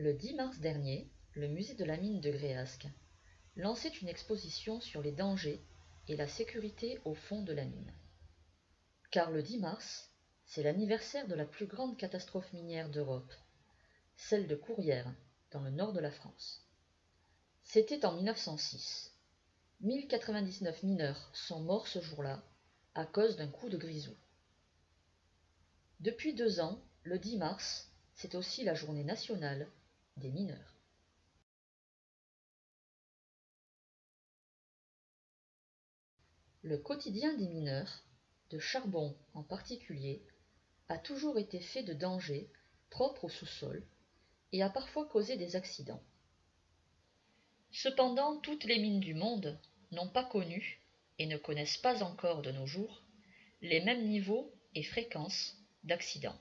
Le 10 mars dernier, le musée de la mine de Gréasque lançait une exposition sur les dangers et la sécurité au fond de la mine. Car le 10 mars, c'est l'anniversaire de la plus grande catastrophe minière d'Europe, celle de Courrières, dans le nord de la France. C'était en 1906. 1099 mineurs sont morts ce jour-là à cause d'un coup de grisou. Depuis 2 ans, le 10 mars, c'est aussi la journée nationale des mineurs. Le quotidien des mineurs, de charbon en particulier, a toujours été fait de dangers propres au sous-sol et a parfois causé des accidents. Cependant, toutes les mines du monde n'ont pas connu, et ne connaissent pas encore de nos jours, les mêmes niveaux et fréquences d'accidents.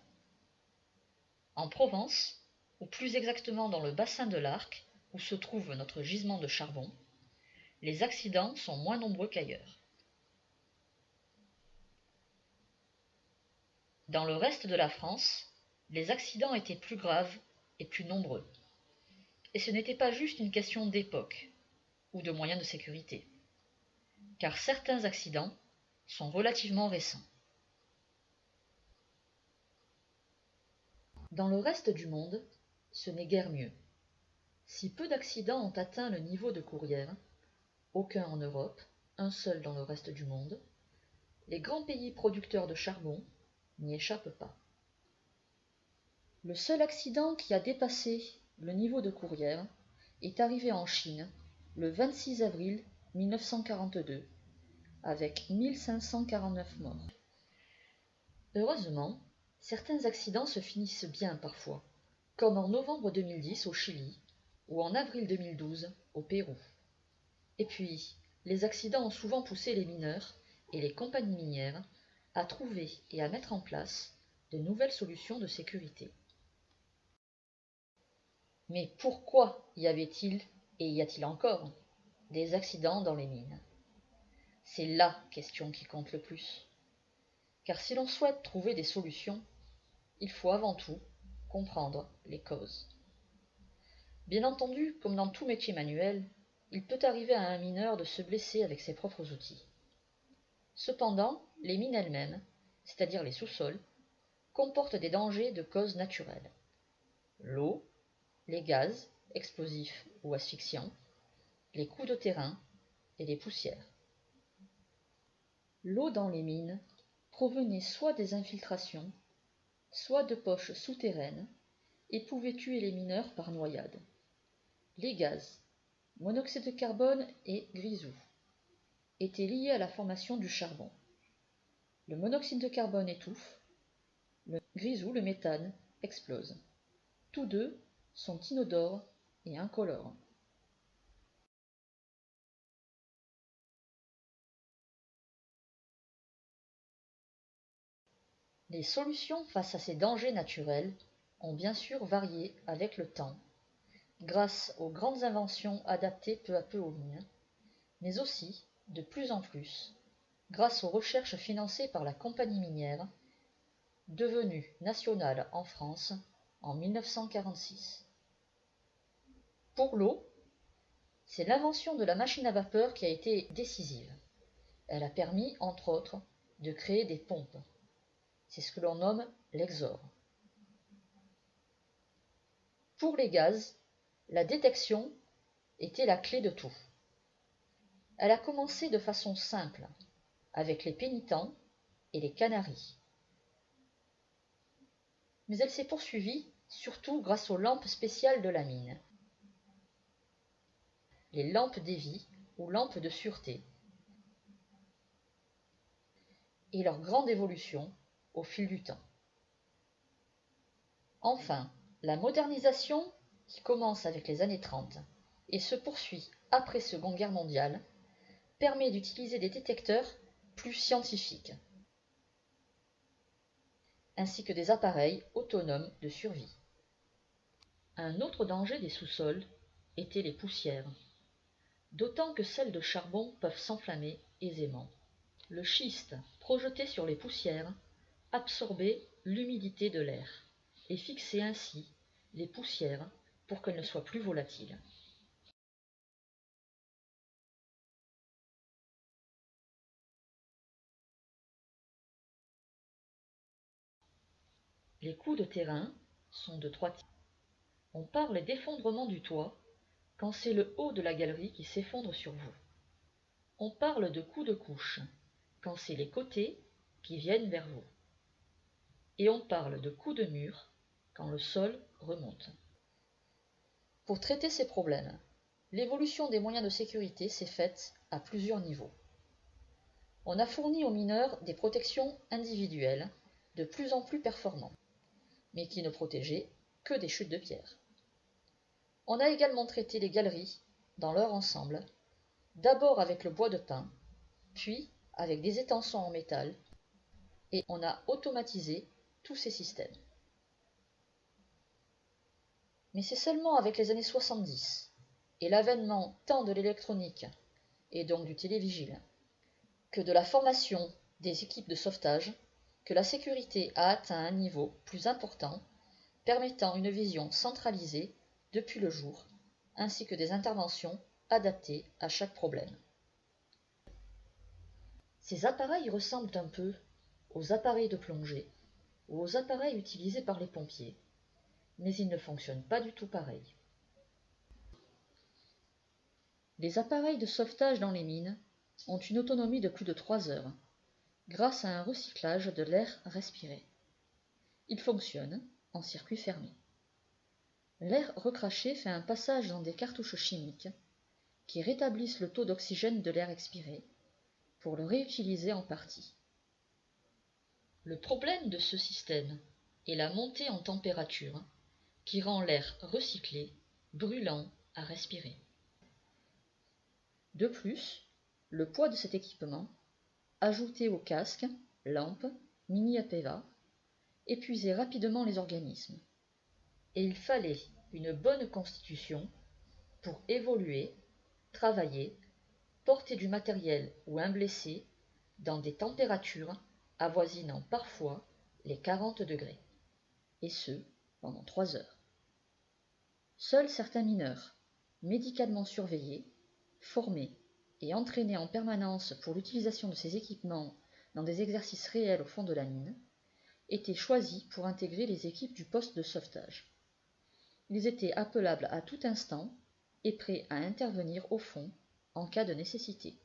En Provence, ou plus exactement dans le bassin de l'Arc, où se trouve notre gisement de charbon, les accidents sont moins nombreux qu'ailleurs. Dans le reste de la France, les accidents étaient plus graves et plus nombreux. Et ce n'était pas juste une question d'époque ou de moyens de sécurité, car certains accidents sont relativement récents. Dans le reste du monde, ce n'est guère mieux. Si peu d'accidents ont atteint le niveau de Courrières, aucun en Europe, un seul dans le reste du monde, les grands pays producteurs de charbon n'y échappent pas. Le seul accident qui a dépassé le niveau de Courrières est arrivé en Chine le 26 avril 1942, avec 1549 morts. Heureusement, certains accidents se finissent bien parfois, comme en novembre 2010 au Chili ou en avril 2012 au Pérou. Et puis, les accidents ont souvent poussé les mineurs et les compagnies minières à trouver et à mettre en place de nouvelles solutions de sécurité. Mais pourquoi y avait-il, et y a-t-il encore, des accidents dans les mines? C'est la question qui compte le plus. Car si l'on souhaite trouver des solutions, il faut avant tout comprendre les causes. Bien entendu, comme dans tout métier manuel, il peut arriver à un mineur de se blesser avec ses propres outils. Cependant, les mines elles-mêmes, c'est-à-dire les sous-sols, comportent des dangers de cause naturelle. L'eau, les gaz, explosifs ou asphyxiants, les coups de terrain et les poussières. L'eau dans les mines provenait soit des infiltrations, soit de poches souterraines, et pouvait tuer les mineurs par noyade. Les gaz, monoxyde de carbone et grisou, étaient liés à la formation du charbon. Le monoxyde de carbone étouffe, le grisou, le méthane, explose. Tous deux sont inodores et incolores. Les solutions face à ces dangers naturels ont bien sûr varié avec le temps, grâce aux grandes inventions adaptées peu à peu aux mines, mais aussi, de plus en plus, grâce aux recherches financées par la compagnie minière, devenue nationale en France en 1946. Pour l'eau, c'est l'invention de la machine à vapeur qui a été décisive. Elle a permis, entre autres, de créer des pompes. C'est ce que l'on nomme l'exor. Pour les gaz, la détection était la clé de tout. Elle a commencé de façon simple, avec les pénitents et les canaries. Mais elle s'est poursuivie surtout grâce aux lampes spéciales de la mine. Les lampes d'évie ou lampes de sûreté. Et leur grande évolution au fil du temps. Enfin, la modernisation, qui commence avec les années 30 et se poursuit après Seconde Guerre mondiale, permet d'utiliser des détecteurs plus scientifiques, ainsi que des appareils autonomes de survie. Un autre danger des sous-sols étaient les poussières, d'autant que celles de charbon peuvent s'enflammer aisément. Le schiste, projeté sur les poussières, absorbait l'humidité de l'air et fixait ainsi les poussières pour qu'elle ne soit plus volatile. Les coups de terrain sont de 3 types. On parle d'effondrement du toit quand c'est le haut de la galerie qui s'effondre sur vous. On parle de coups de couche quand c'est les côtés qui viennent vers vous. Et on parle de coups de mur quand le sol remonte. Pour traiter ces problèmes, l'évolution des moyens de sécurité s'est faite à plusieurs niveaux. On a fourni aux mineurs des protections individuelles de plus en plus performantes, mais qui ne protégeaient que des chutes de pierre. On a également traité les galeries dans leur ensemble, d'abord avec le bois de pin, puis avec des étançons en métal, et on a automatisé tous ces systèmes. Mais c'est seulement avec les années 70 et l'avènement tant de l'électronique et donc du télévigile que de la formation des équipes de sauvetage que la sécurité a atteint un niveau plus important, permettant une vision centralisée depuis le jour, ainsi que des interventions adaptées à chaque problème. Ces appareils ressemblent un peu aux appareils de plongée ou aux appareils utilisés par les pompiers, mais ils ne fonctionnent pas du tout pareil. Les appareils de sauvetage dans les mines ont une autonomie de plus de 3 heures, grâce à un recyclage de l'air respiré. Ils fonctionnent en circuit fermé. L'air recraché fait un passage dans des cartouches chimiques qui rétablissent le taux d'oxygène de l'air expiré pour le réutiliser en partie. Le problème de ce système est la montée en température qui rend l'air recyclé brûlant à respirer. De plus, le poids de cet équipement, ajouté aux casques, lampes, mini-APEVA, épuisait rapidement les organismes. Et il fallait une bonne constitution pour évoluer, travailler, porter du matériel ou un blessé dans des températures avoisinant parfois les 40 degrés, et ce, pendant 3 heures. Seuls certains mineurs, médicalement surveillés, formés et entraînés en permanence pour l'utilisation de ces équipements dans des exercices réels au fond de la mine, étaient choisis pour intégrer les équipes du poste de sauvetage. Ils étaient appelables à tout instant et prêts à intervenir au fond en cas de nécessité.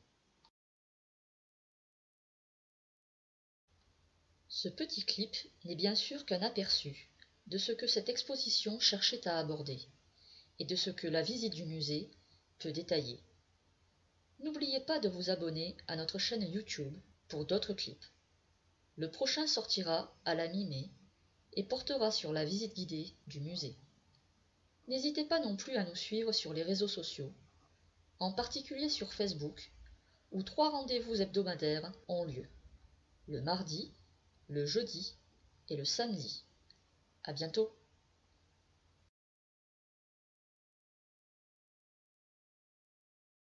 Ce petit clip n'est bien sûr qu'un aperçu de ce que cette exposition cherchait à aborder et de ce que la visite du musée peut détailler. N'oubliez pas de vous abonner à notre chaîne YouTube pour d'autres clips. Le prochain sortira à la mi-mai et portera sur la visite guidée du musée. N'hésitez pas non plus à nous suivre sur les réseaux sociaux, en particulier sur Facebook, où 3 rendez-vous hebdomadaires ont lieu, le mardi, le jeudi et le samedi. À bientôt!